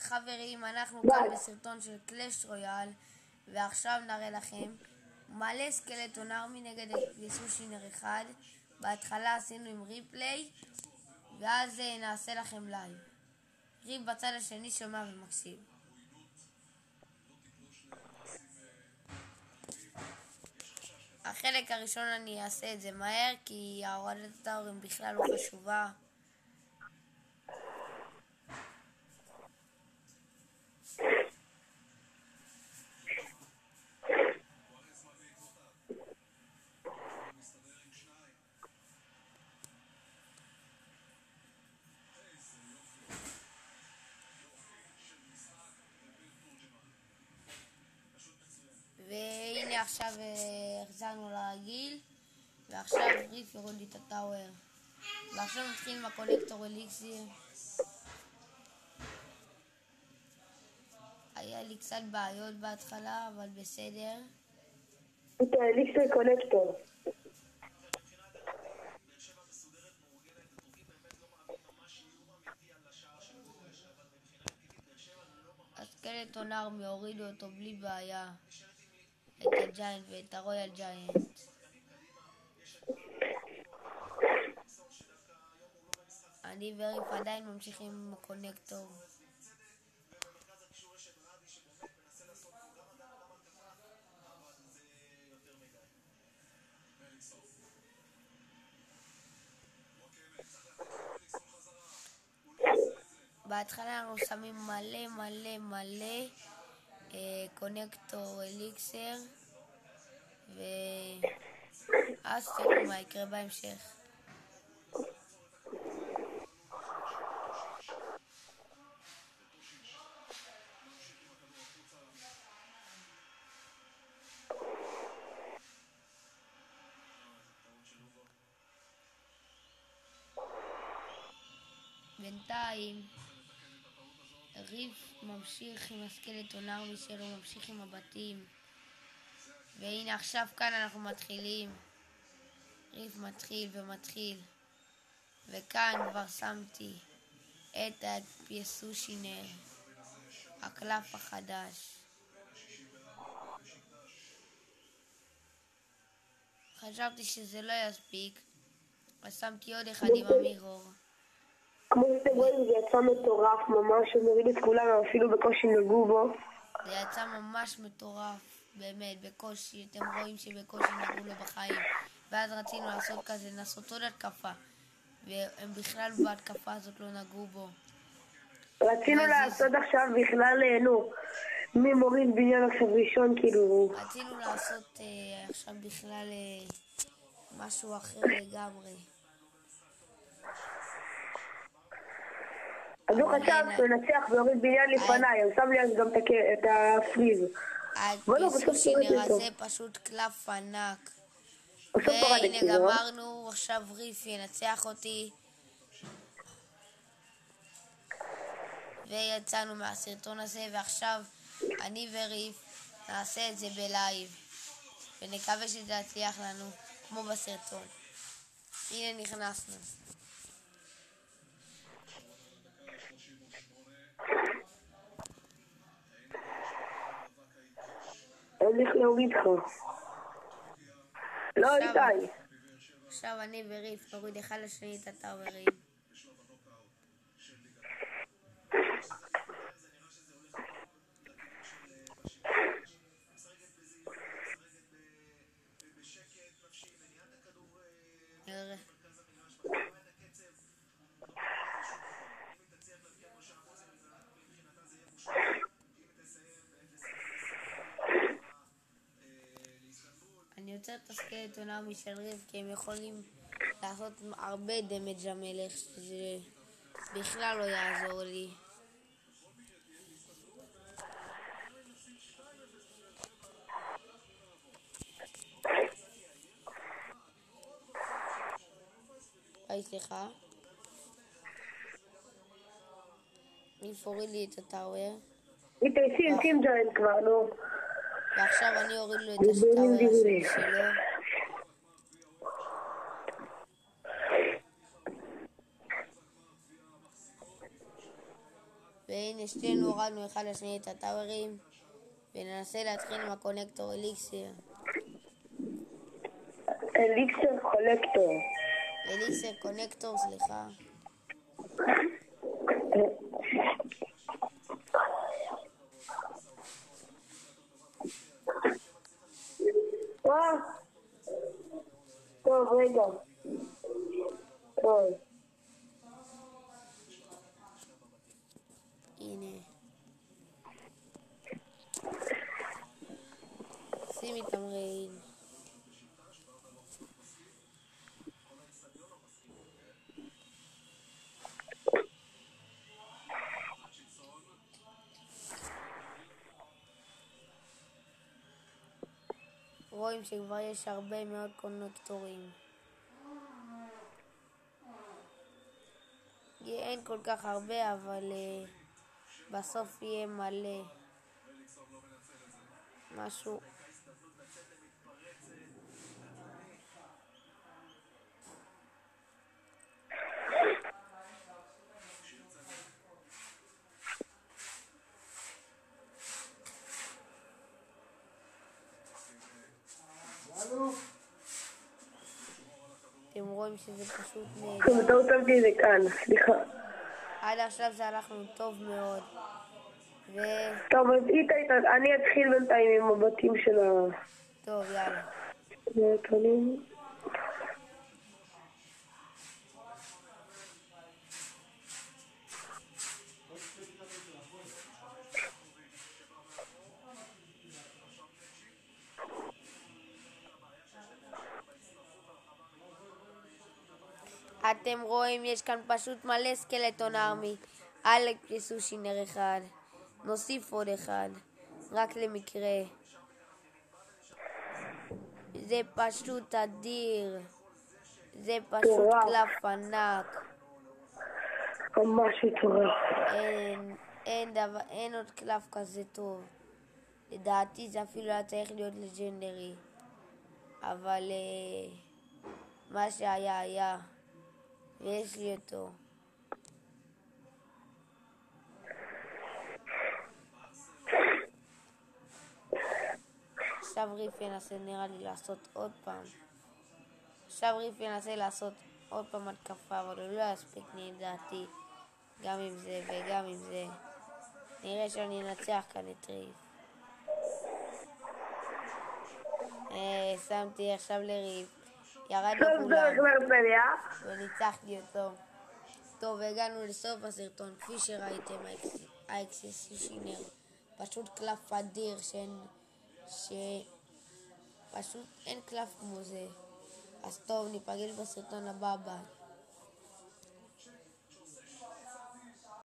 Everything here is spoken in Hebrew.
חברים, אנחנו כאן בסרטון של קלאש רויאל, ועכשיו נראה לכם מלא סקלטון ארמי נגד יסושינר אחד. בהתחלה עשינו עם ריפליי, ואז נעשה לכם לייב. ריפ בצד השני שומע ומקשיב. החלק הראשון אני אעשה את זה מהר, כי ההורדת הטאורים בכלל לא חשובה. והנה עכשיו החזרנו לרגיל, ועכשיו ריף יורד לי את הטאוור, ועכשיו נתחיל עם הקונקטור אליקסיר. היה לי קצת בעיות בהתחלה, אבל בסדר. את האליקסיר קונקטור. הסקלטון ארמי הורידו אותו בלי בעיה, את הג'יינט ואת הרויאל ג'יינט. אני וריף עדיין ממשיכים עם הקונקטור. בהתחלה אנחנו שמים מלא קונקטור אליקסר, ואז תראו מה יקרה בהמשך. בינתיים ריף ממשיך עם הסקלטון ארמי שלו, ממשיך עם הבתים, והנה עכשיו כאן אנחנו מתחילים. ריף מתחיל, וכאן כבר שמתי את יסושינר, הקלף החדש. חשבתי שזה לא יספיק, אז שמתי עוד אחד עם המירור. כמו שאתם רואים, זה יצא מטורף ממש, הוא מוריד את כולם, אפילו בקושי נגעו בו. זה יצא ממש מטורף, באמת, בקושי, אתם רואים שבקושי נגעו לו בחיים. ואז רצינו לעשות כזה, לעשות עוד התקפה, והם בכלל בהתקפה הזאת לא נגעו בו. רצינו לעשות עכשיו בכלל, מי מוריד בניין עכשיו ראשון, כאילו. רצינו לעשות עכשיו בכלל משהו אחר לגמרי. אז הוא חשב שהוא ינצח ויוריד בניין לפניי, הוא שם לי אז גם את הפריז. היסושינר הזה פשוט קלף ענק. והנה גמרנו, עכשיו ריף ינצח אותי. ויצאנו מהסרטון הזה, ועכשיו אני וריף נעשה את זה בלייב. ונקווה שזה יצליח לנו כמו בסרטון. הנה נכנסנו. אין איך להוריד לך. לא איתי. עכשיו אני וריף נוריד אחד לשני את הטאוורים. אני יוצר את הסקלטון ארמי של ריף, כי הם יכולים לעשות הרבה דמג' למלך, שזה בכלל לא יעזור לי. היי, סליחה. ריף הוריד לי את הטאוור. שים ג'יינט כבר, נו. ועכשיו אני אוריד לו את הטאוור השני שלו. והנה שתינו הורדנו אחד לשני את הטאוורים, וננסה להתחיל עם הקונקטור אליקסיר. אליקסיר קולקטור. אליקסיר קונקטור, סליחה. טוב, רגע. טוב. הנה. שימי תמרין. רואים שכבר יש הרבה מאוד קונקטורים. אין כל כך הרבה, אבל בסוף יהיה מלא. משהו. אתם רואים שזה פשוט נהדר. בטעות שמתי את זה כאן, סליחה. עד עכשיו זה הלך לנו טוב מאוד. טוב, אז אני אתחיל בינתיים עם הבתים של טוב, יאללה. הנתונים. אתם רואים, יש כאן פשוט מלא סקלטון ארמי. אלק וסושינר אחד. נוסיף עוד אחד. רק למקרה. זה פשוט אדיר. זה פשוט קלף ענק. ממש מטורף. אין עוד קלף כזה טוב. לדעתי זה אפילו היה צריך להיות לג'נדרי. אבל מה שהיה היה. ויש לי אותו. עכשיו ריף ינסה נראה לי לעשות עוד פעם. התקפה, אבל הוא לא יספיק לדעתי. גם עם זה וגם עם זה. נראה שאני אנצח כאן את ריף. שמתי עכשיו לריף. ירד לכולם. וניצחתי אותו. טוב, הגענו לסוף הסרטון. כפי שראיתם, האקסס שינר. פשוט קלף אדיר פשוט אין קלף כמו זה. אז טוב, ניפגש בסרטון הבא.